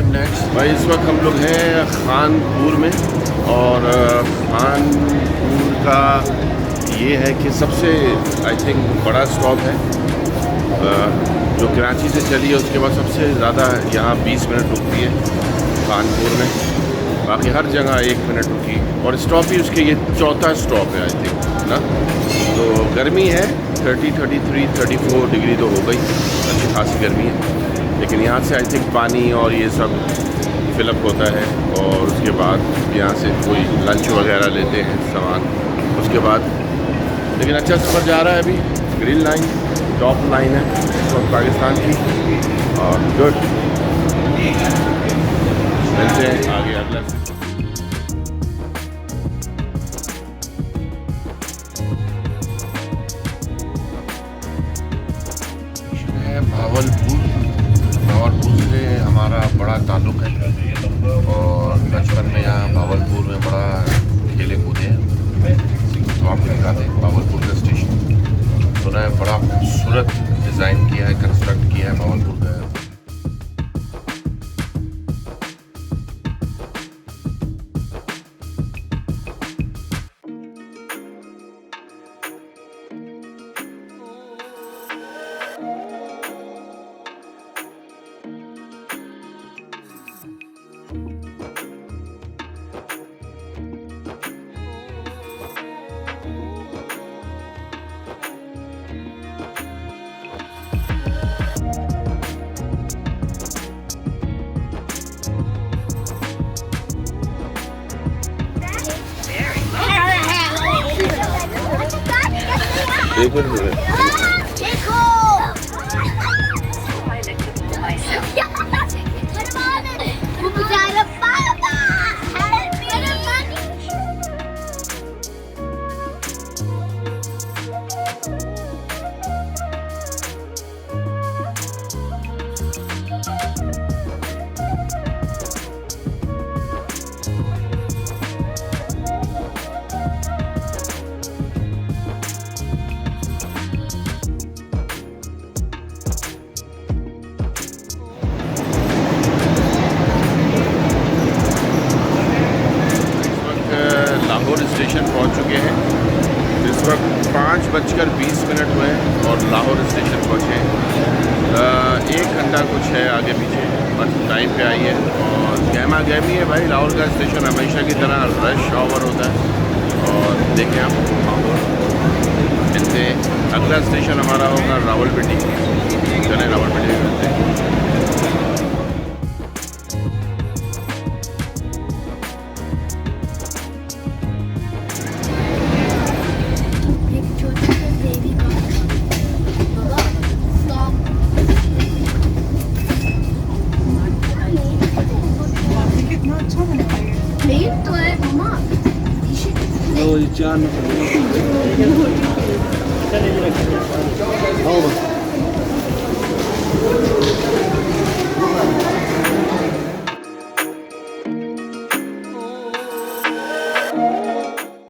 Next भाई इस वक्त हम लोग हैं खानपुर में और खानपुर का ये है कि सबसे आई थिंक बड़ा स्टॉप है जो कराची से चली है उसके बाद सबसे ज़्यादा यहाँ 20 मिनट रुकती है खानपुर में। बाकी हर जगह 1 मिनट रुकी और स्टॉप ही उसके ये चौथा स्टॉप है आई थिंक ना। तो गर्मी है 30, 33, 34 डिग्री तो हो गई, अच्छी खासी गर्मी है। लेकिन यहाँ से आई थिंक पानी और ये सब फिलअप होता है और उसके बाद यहाँ से कोई लंच वगैरह लेते हैं सामान उसके बाद। लेकिन अच्छा सफ़र जा रहा है अभी। ग्रीन लाइन टॉप लाइन है तो पाकिस्तान की और गुड। मिलते हैं आगे अगला। भावलपुर से हमारा बड़ा ताल्लुक़ है और बचपन में यहाँ भावलपुर में बड़ा खेले कूदे हैं। तो आपको दिखाते हैं भावलपुर का स्टेशन। सुना है बड़ा खूबसूरत डिज़ाइन किया है, कंस्ट्रक्ट किया है भावलपुर का। एक मिनट स्टेशन पहुंच चुके हैं। इस वक्त 5:20 हुए और लाहौर स्टेशन पहुंचे हैं। 1 घंटा कुछ है आगे पीछे, बस टाइम पे आई है और गहमा गहमी है भाई। लाहौर का स्टेशन हमेशा की तरह रश आवर होता है और देखें आप मिलते हैं। अगला स्टेशन हमारा होगा रावलपिंडी। चलें रावलपिंडी में मिलते हैं। तो 4